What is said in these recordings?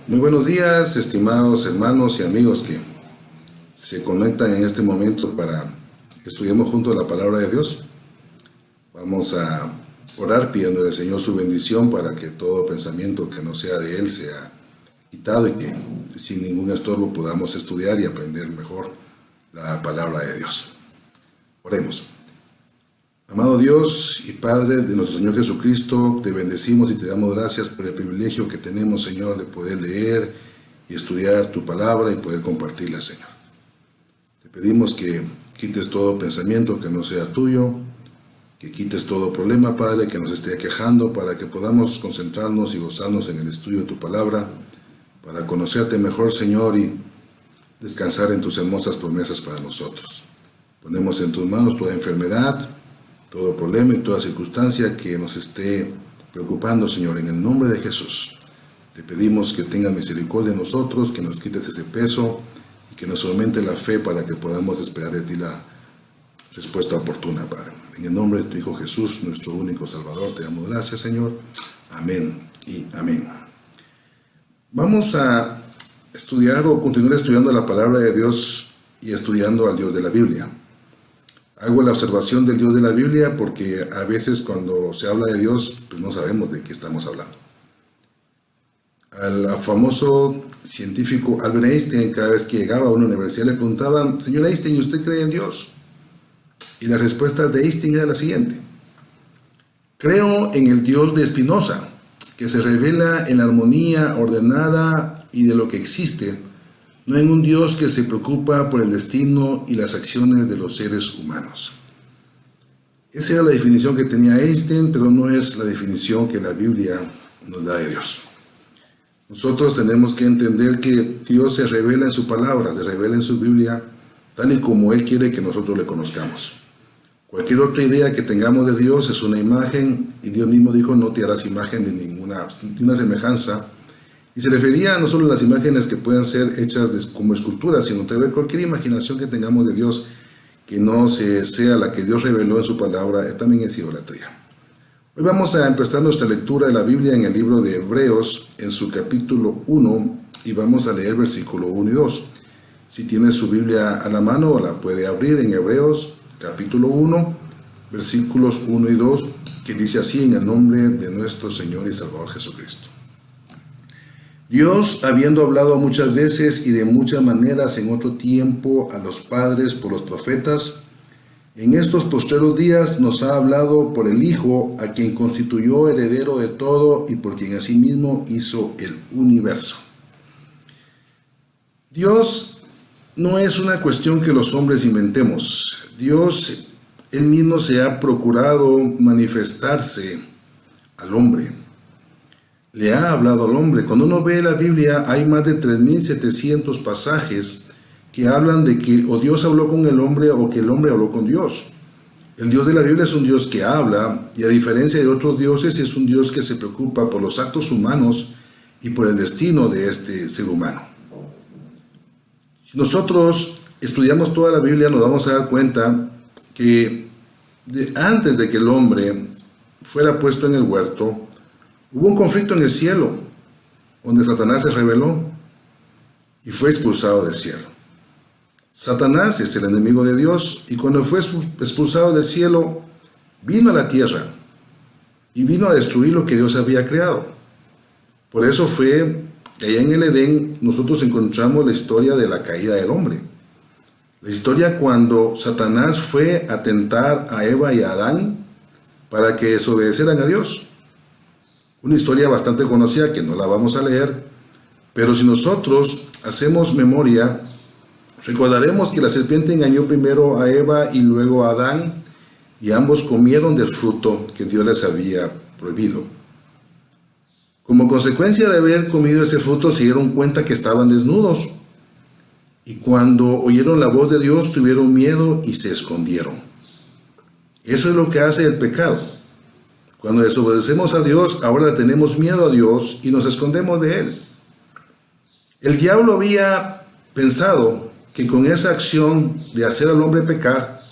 Muy buenos días, estimados hermanos y amigos que se conectan en este momento para que estudiemos juntos la palabra de Dios. Vamos a orar pidiéndole al Señor su bendición para que todo pensamiento que no sea de Él sea quitado y que sin ningún estorbo podamos estudiar y aprender mejor la palabra de Dios. Oremos. Amado Dios y Padre de nuestro Señor Jesucristo, te bendecimos y te damos gracias por el privilegio que tenemos, Señor, de poder leer y estudiar tu palabra y poder compartirla, Señor. Te pedimos que quites todo pensamiento que no sea tuyo, que quites todo problema, Padre, que nos esté aquejando, para que podamos concentrarnos y gozarnos en el estudio de tu palabra, para conocerte mejor, Señor, y descansar en tus hermosas promesas para nosotros. Ponemos en tus manos toda enfermedad, todo problema y toda circunstancia que nos esté preocupando, Señor, en el nombre de Jesús. Te pedimos que tengas misericordia de nosotros, que nos quites ese peso y que nos aumente la fe para que podamos esperar de ti la respuesta oportuna, Padre. En el nombre de tu Hijo Jesús, nuestro único Salvador, te damos gracias, Señor. Amén y amén. Vamos a estudiar o continuar estudiando la palabra de Dios y estudiando al Dios de la Biblia. Hago la observación del Dios de la Biblia porque a veces cuando se habla de Dios, pues no sabemos de qué estamos hablando. Al famoso científico Albert Einstein, cada vez que llegaba a una universidad le preguntaban: señor Einstein, ¿usted cree en Dios? Y la respuesta de Einstein era la siguiente: creo en el Dios de Spinoza, que se revela en la armonía ordenada y de lo que existe, no en un Dios que se preocupa por el destino y las acciones de los seres humanos. Esa era la definición que tenía Einstein, pero no es la definición que la Biblia nos da de Dios. Nosotros tenemos que entender que Dios se revela en su palabra, se revela en su Biblia, tal y como Él quiere que nosotros le conozcamos. Cualquier otra idea que tengamos de Dios es una imagen, y Dios mismo dijo: no te harás imagen de ninguna semejanza. Y se refería no solo a las imágenes que puedan ser hechas como esculturas, sino también cualquier imaginación que tengamos de Dios que no sea la que Dios reveló en su palabra, también es idolatría. Hoy vamos a empezar nuestra lectura de la Biblia en el libro de Hebreos, en su capítulo 1, y vamos a leer versículo 1 y 2. Si tiene su Biblia a la mano, la puede abrir en Hebreos, capítulo 1, versículos 1 y 2, que dice así: en el nombre de nuestro Señor y Salvador Jesucristo. Dios, habiendo hablado muchas veces y de muchas maneras en otro tiempo a los padres por los profetas, en estos postreros días nos ha hablado por el Hijo, a quien constituyó heredero de todo y por quien asimismo hizo el universo. Dios no es una cuestión que los hombres inventemos. Dios, Él mismo se ha procurado manifestarse al hombre. Le ha hablado al hombre. Cuando uno ve la Biblia, hay más de 3.700 pasajes que hablan de que o Dios habló con el hombre o que el hombre habló con Dios. El Dios de la Biblia es un Dios que habla, y a diferencia de otros dioses, es un Dios que se preocupa por los actos humanos y por el destino de este ser humano. Si nosotros estudiamos toda la Biblia, nos vamos a dar cuenta que antes de que el hombre fuera puesto en el huerto, hubo un conflicto en el cielo, donde Satanás se rebeló y fue expulsado del cielo. Satanás es el enemigo de Dios, y cuando fue expulsado del cielo, vino a la tierra y vino a destruir lo que Dios había creado. Por eso fue que allá en el Edén nosotros encontramos la historia de la caída del hombre. La historia cuando Satanás fue a tentar a Eva y a Adán para que desobedecieran a Dios. Una historia bastante conocida que no la vamos a leer, pero si nosotros hacemos memoria, recordaremos que la serpiente engañó primero a Eva y luego a Adán, y ambos comieron del fruto que Dios les había prohibido. Como consecuencia de haber comido ese fruto, se dieron cuenta que estaban desnudos, y cuando oyeron la voz de Dios tuvieron miedo y se escondieron. Eso es lo que hace el pecado. Cuando desobedecemos a Dios, ahora tenemos miedo a Dios y nos escondemos de Él. El diablo había pensado que con esa acción de hacer al hombre pecar,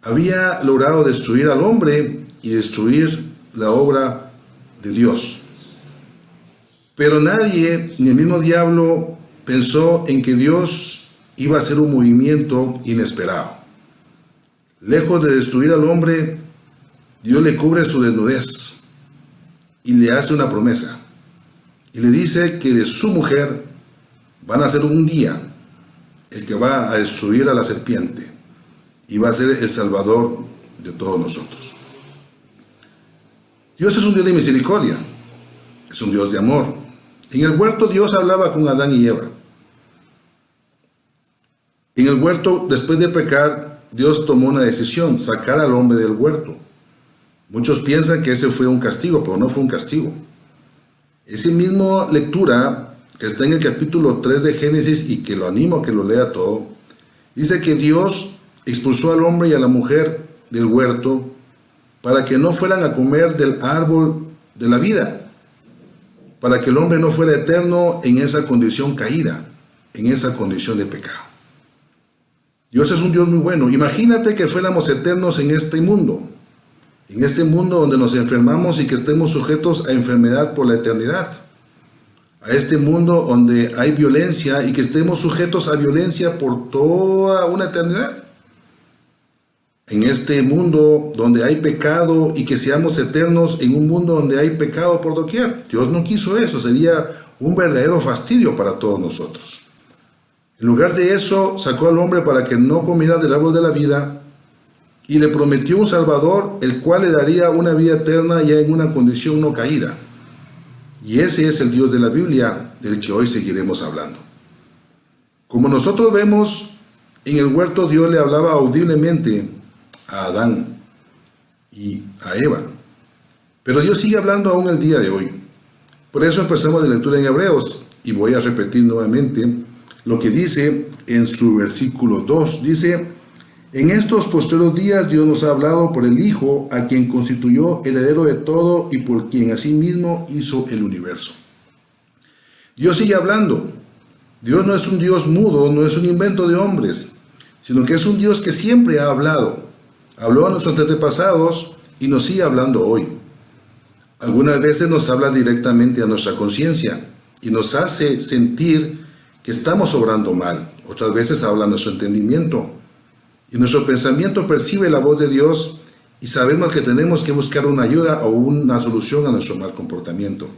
había logrado destruir al hombre y destruir la obra de Dios. Pero nadie, ni el mismo diablo, pensó en que Dios iba a hacer un movimiento inesperado. Lejos de destruir al hombre, Dios le cubre su desnudez y le hace una promesa. Y le dice que de su mujer van a ser un día el que va a destruir a la serpiente y va a ser el salvador de todos nosotros. Dios es un Dios de misericordia, es un Dios de amor. En el huerto Dios hablaba con Adán y Eva. En el huerto, después de pecar, Dios tomó una decisión, sacar al hombre del huerto. Muchos piensan que ese fue un castigo, pero no fue un castigo. Esa misma lectura que está en el capítulo 3 de Génesis y que lo animo a que lo lea todo, dice que Dios expulsó al hombre y a la mujer del huerto para que no fueran a comer del árbol de la vida, para que el hombre no fuera eterno en esa condición caída, en esa condición de pecado. Dios es un Dios muy bueno. Imagínate que fuéramos eternos en este mundo donde nos enfermamos y que estemos sujetos a enfermedad por la eternidad. A este mundo donde hay violencia y que estemos sujetos a violencia por toda una eternidad. En este mundo donde hay pecado y que seamos eternos en un mundo donde hay pecado por doquier. Dios no quiso eso, sería un verdadero fastidio para todos nosotros. En lugar de eso, sacó al hombre para que no comiera del árbol de la vida y le prometió un Salvador, el cual le daría una vida eterna ya en una condición no caída. Y ese es el Dios de la Biblia, del que hoy seguiremos hablando. Como nosotros vemos, en el huerto Dios le hablaba audiblemente a Adán y a Eva. Pero Dios sigue hablando aún el día de hoy. Por eso empezamos la lectura en Hebreos, y voy a repetir nuevamente lo que dice en su versículo 2. Dice: en estos postreros días Dios nos ha hablado por el Hijo, a quien constituyó heredero de todo y por quien asimismo hizo el universo. Dios sigue hablando. Dios no es un Dios mudo, no es un invento de hombres, sino que es un Dios que siempre ha hablado. Habló a nuestros antepasados y nos sigue hablando hoy. Algunas veces nos habla directamente a nuestra conciencia y nos hace sentir que estamos obrando mal. Otras veces habla a nuestro entendimiento. Y nuestro pensamiento percibe la voz de Dios y sabemos que tenemos que buscar una ayuda o una solución a nuestro mal comportamiento.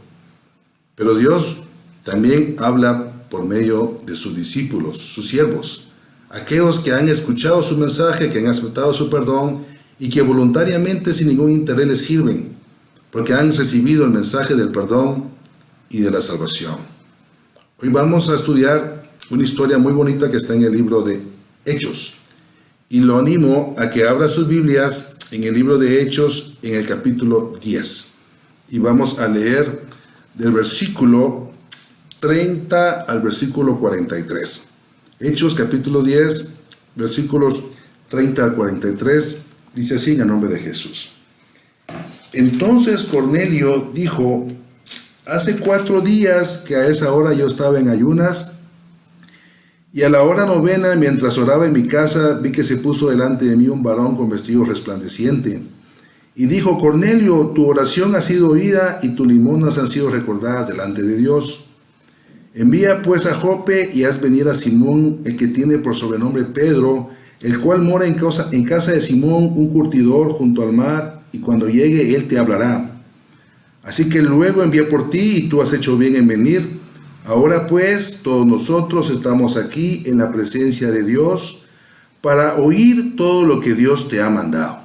Pero Dios también habla por medio de sus discípulos, sus siervos, aquellos que han escuchado su mensaje, que han aceptado su perdón y que voluntariamente sin ningún interés les sirven, porque han recibido el mensaje del perdón y de la salvación. Hoy vamos a estudiar una historia muy bonita que está en el libro de Hechos. Y lo animo a que abra sus Biblias en el libro de Hechos, en el capítulo 10. Y vamos a leer del versículo 30 al versículo 43. Hechos, capítulo 10, versículos 30 al 43, dice así en el nombre de Jesús. Entonces Cornelio dijo: hace 4 días que a esa hora yo estaba en ayunas, y a la hora 9, mientras oraba en mi casa, vi que se puso delante de mí un varón con vestido resplandeciente. Y dijo: Cornelio, tu oración ha sido oída y tus limosnas han sido recordadas delante de Dios. Envía pues a Jope y haz venir a Simón, el que tiene por sobrenombre Pedro, el cual mora en casa de Simón, un curtidor junto al mar, y cuando llegue él te hablará. Así que luego envié por ti y tú has hecho bien en venir. Ahora pues, todos nosotros estamos aquí en la presencia de Dios para oír todo lo que Dios te ha mandado.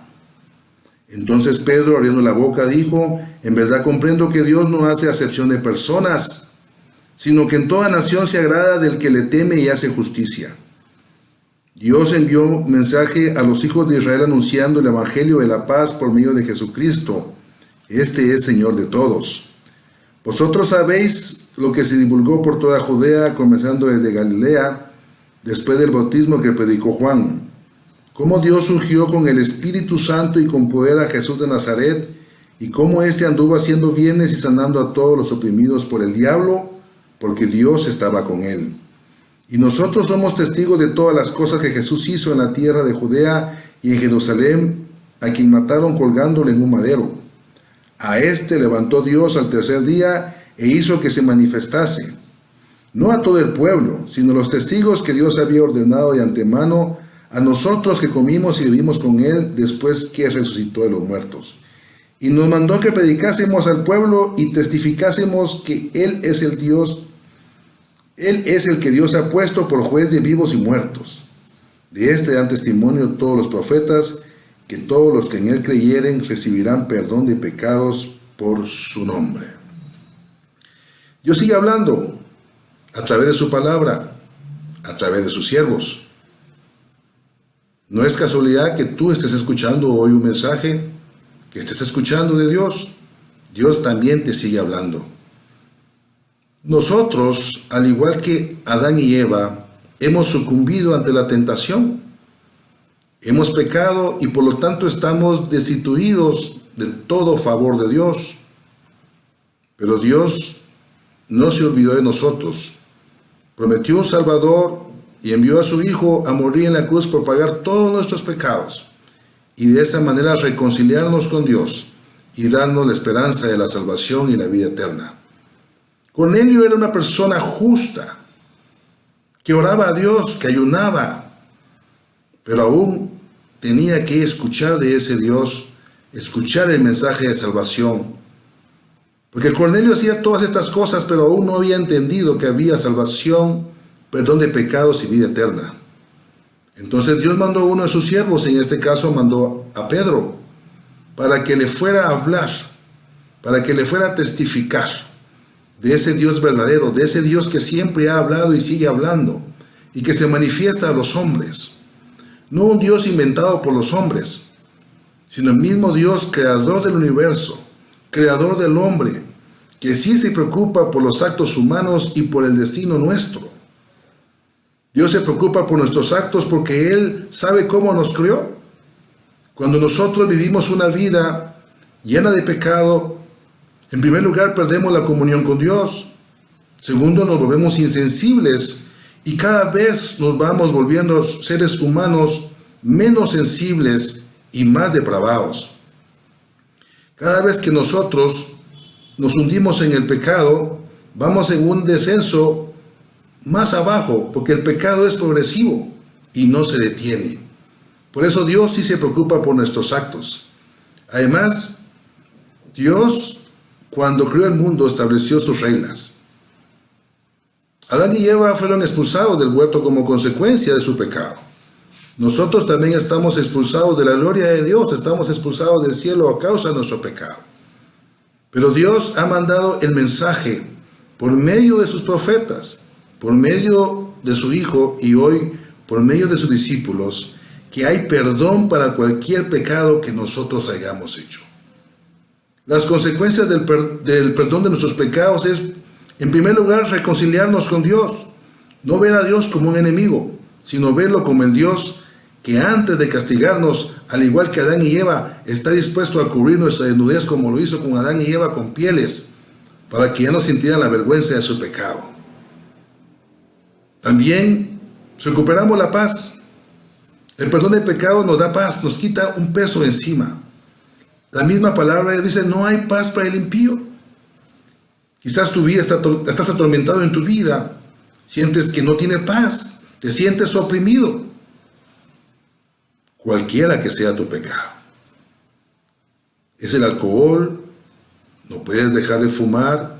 Entonces Pedro, abriendo la boca, dijo: en verdad comprendo que Dios no hace acepción de personas, sino que en toda nación se agrada del que le teme y hace justicia. Dios envió mensaje a los hijos de Israel anunciando el evangelio de la paz por medio de Jesucristo. Este es Señor de todos. Vosotros sabéis lo que se divulgó por toda Judea, comenzando desde Galilea, después del bautismo que predicó Juan, cómo Dios ungió con el Espíritu Santo y con poder a Jesús de Nazaret, y cómo éste anduvo haciendo bienes y sanando a todos los oprimidos por el diablo, porque Dios estaba con él. Y nosotros somos testigos de todas las cosas que Jesús hizo en la tierra de Judea y en Jerusalén, a quien mataron colgándole en un madero. A este levantó Dios al tercer día, e hizo que se manifestase, no a todo el pueblo, sino a los testigos que Dios había ordenado de antemano, a nosotros que comimos y vivimos con él después que resucitó de los muertos. Y nos mandó que predicásemos al pueblo y testificásemos que Él es el Dios, Él es el que Dios ha puesto por juez de vivos y muertos. De este dan testimonio todos los profetas, que todos los que en Él creyeren recibirán perdón de pecados por su nombre. Dios sigue hablando a través de su palabra, a través de sus siervos. No es casualidad que tú estés escuchando hoy un mensaje, que estés escuchando de Dios. Dios también te sigue hablando. Nosotros, al igual que Adán y Eva, hemos sucumbido ante la tentación. Hemos pecado y por lo tanto estamos destituidos de todo favor de Dios. Pero Dios no se olvidó de nosotros. Prometió un Salvador y envió a su Hijo a morir en la cruz por pagar todos nuestros pecados y de esa manera reconciliarnos con Dios y darnos la esperanza de la salvación y la vida eterna. Cornelio era una persona justa, que oraba a Dios, que ayunaba, pero aún tenía que escuchar de ese Dios, escuchar el mensaje de salvación. Porque Cornelio hacía todas estas cosas, pero aún no había entendido que había salvación, perdón de pecados y vida eterna. Entonces Dios mandó a uno de sus siervos, en este caso mandó a Pedro, para que le fuera a hablar, para que le fuera a testificar de ese Dios verdadero, de ese Dios que siempre ha hablado y sigue hablando, y que se manifiesta a los hombres. No un Dios inventado por los hombres, sino el mismo Dios creador del universo, creador del hombre, que sí se preocupa por los actos humanos y por el destino nuestro. Dios se preocupa por nuestros actos porque Él sabe cómo nos creó. Cuando nosotros vivimos una vida llena de pecado, en primer lugar perdemos la comunión con Dios. Segundo, nos volvemos insensibles y cada vez nos vamos volviendo seres humanos menos sensibles y más depravados. Cada vez que nosotros nos hundimos en el pecado, vamos en un descenso más abajo, porque el pecado es progresivo y no se detiene. Por eso Dios sí se preocupa por nuestros actos. Además, Dios, cuando creó el mundo, estableció sus reglas. Adán y Eva fueron expulsados del huerto como consecuencia de su pecado. Nosotros también estamos expulsados de la gloria de Dios, estamos expulsados del cielo a causa de nuestro pecado. Pero Dios ha mandado el mensaje por medio de sus profetas, por medio de su Hijo y hoy por medio de sus discípulos, que hay perdón para cualquier pecado que nosotros hayamos hecho. Las consecuencias del perdón de nuestros pecados es, en primer lugar, reconciliarnos con Dios. No ver a Dios como un enemigo, sino verlo como el Dios que antes de castigarnos, al igual que Adán y Eva, está dispuesto a cubrir nuestra desnudez como lo hizo con Adán y Eva con pieles, para que ya no sintieran la vergüenza de su pecado. También recuperamos la paz. El perdón de pecado nos da paz, nos quita un peso encima. La misma palabra dice, no hay paz para el impío. Quizás tu vida estás atormentado en tu vida, sientes que no tienes paz, te sientes oprimido. Cualquiera que sea tu pecado. Es el alcohol, no puedes dejar de fumar,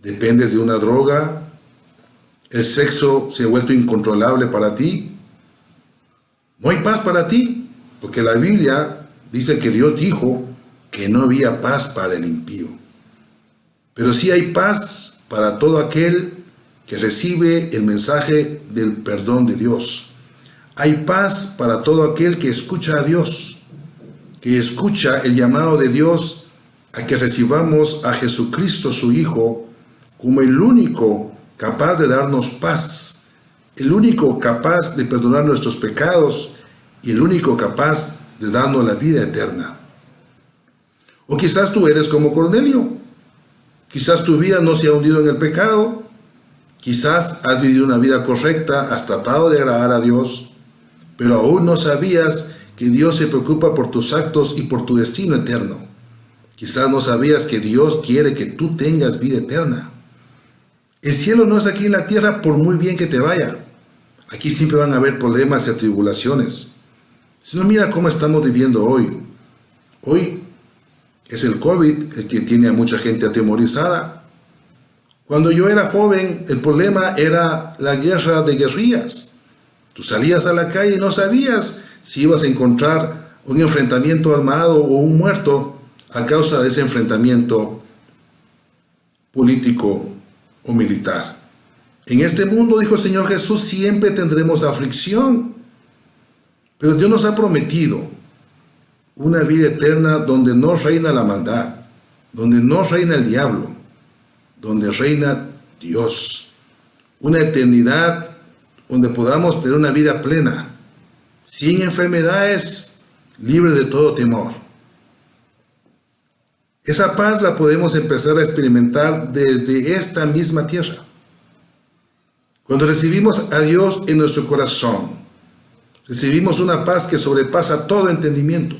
dependes de una droga, el sexo se ha vuelto incontrolable para ti. No hay paz para ti, porque la Biblia dice que Dios dijo que no había paz para el impío. Pero sí hay paz para todo aquel que recibe el mensaje del perdón de Dios. Hay paz para todo aquel que escucha a Dios, que escucha el llamado de Dios a que recibamos a Jesucristo su Hijo como el único capaz de darnos paz, el único capaz de perdonar nuestros pecados y el único capaz de darnos la vida eterna. O quizás tú eres como Cornelio, quizás tu vida no se ha hundido en el pecado, quizás has vivido una vida correcta, has tratado de agradar a Dios, pero aún no sabías que Dios se preocupa por tus actos y por tu destino eterno. Quizás no sabías que Dios quiere que tú tengas vida eterna. El cielo no es aquí en la tierra por muy bien que te vaya. Aquí siempre van a haber problemas y tribulaciones. Si no, mira cómo estamos viviendo hoy. Hoy es el COVID el que tiene a mucha gente atemorizada. Cuando yo era joven, el problema era la guerra de guerrillas. Tú salías a la calle y no sabías si ibas a encontrar un enfrentamiento armado o un muerto a causa de ese enfrentamiento político o militar. En este mundo, dijo el Señor Jesús, siempre tendremos aflicción. Pero Dios nos ha prometido una vida eterna donde no reina la maldad, donde no reina el diablo, donde reina Dios. Una eternidad donde podamos tener una vida plena, sin enfermedades, libre de todo temor. Esa paz la podemos empezar a experimentar desde esta misma tierra. Cuando recibimos a Dios en nuestro corazón, recibimos una paz que sobrepasa todo entendimiento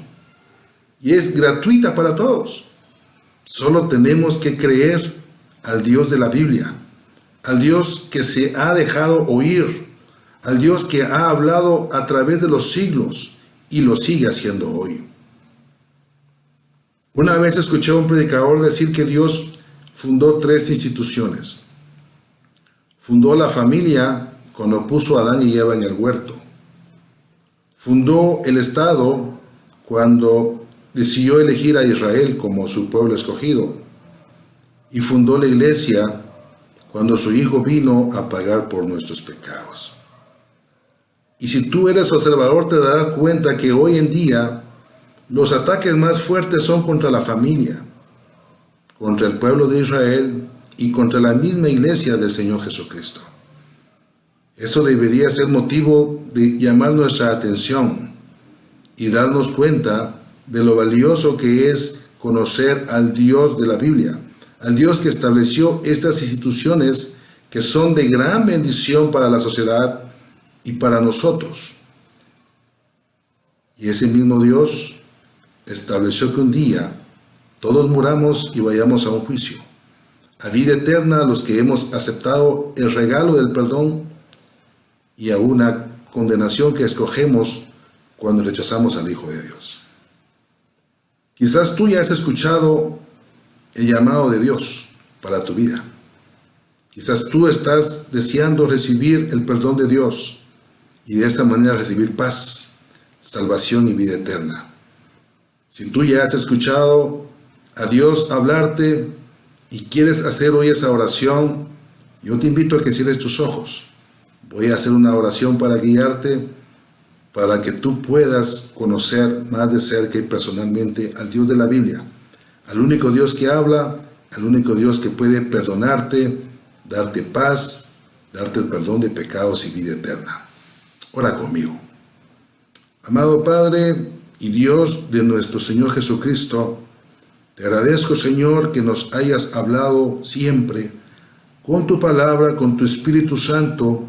y es gratuita para todos. Solo tenemos que creer al Dios de la Biblia, al Dios que se ha dejado oír, al Dios que ha hablado a través de los siglos y lo sigue haciendo hoy. Una vez escuché a un predicador decir que Dios fundó 3 instituciones. Fundó la familia cuando puso a Adán y Eva en el huerto. Fundó el Estado cuando decidió elegir a Israel como su pueblo escogido. Y fundó la iglesia cuando su Hijo vino a pagar por nuestros pecados. Y si tú eres observador, te darás cuenta que hoy en día los ataques más fuertes son contra la familia, contra el pueblo de Israel y contra la misma iglesia del Señor Jesucristo. Eso debería ser motivo de llamar nuestra atención y darnos cuenta de lo valioso que es conocer al Dios de la Biblia, al Dios que estableció estas instituciones que son de gran bendición para la sociedad y para nosotros. Y ese mismo Dios estableció que un día todos muramos y vayamos a un juicio, a vida eterna a los que hemos aceptado el regalo del perdón y a una condenación que escogemos cuando rechazamos al Hijo de Dios. Quizás tú ya has escuchado el llamado de Dios para tu vida. Quizás tú estás deseando recibir el perdón de Dios y de esta manera recibir paz, salvación y vida eterna. Si tú ya has escuchado a Dios hablarte y quieres hacer hoy esa oración, yo te invito a que cierres tus ojos. Voy a hacer una oración para guiarte, para que tú puedas conocer más de cerca y personalmente al Dios de la Biblia, al único Dios que habla, al único Dios que puede perdonarte, darte paz, darte el perdón de pecados y vida eterna. Ora conmigo. Amado Padre y Dios de nuestro Señor Jesucristo, te agradezco, Señor, que nos hayas hablado siempre con tu palabra, con tu Espíritu Santo,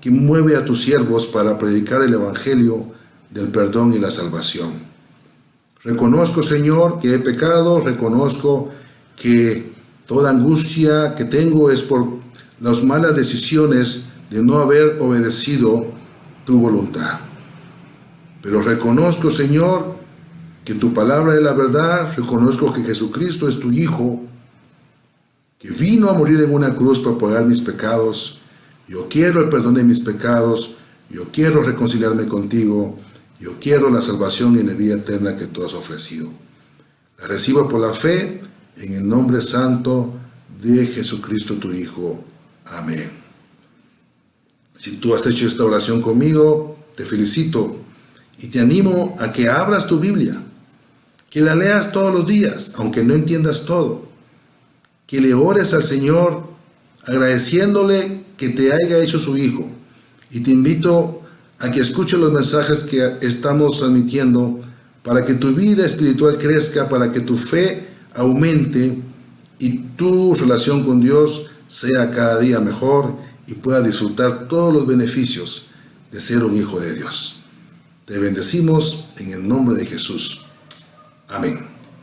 que mueve a tus siervos para predicar el Evangelio del perdón y la salvación. Reconozco, Señor, que he pecado, reconozco que toda angustia que tengo es por las malas decisiones de no haber obedecido tu voluntad. Pero reconozco, Señor, que tu palabra es la verdad, reconozco que Jesucristo es tu Hijo, que vino a morir en una cruz para pagar mis pecados. Yo quiero el perdón de mis pecados, yo quiero reconciliarme contigo, yo quiero la salvación y la vida eterna que tú has ofrecido. La recibo por la fe en el nombre santo de Jesucristo tu Hijo. Amén. Si tú has hecho esta oración conmigo, te felicito y te animo a que abras tu Biblia, que la leas todos los días, aunque no entiendas todo, que le ores al Señor agradeciéndole que te haya hecho su Hijo. Y te invito a que escuches los mensajes que estamos transmitiendo para que tu vida espiritual crezca, para que tu fe aumente y tu relación con Dios sea cada día mejor y puedas disfrutar todos los beneficios de ser un hijo de Dios. Te bendecimos en el nombre de Jesús. Amén.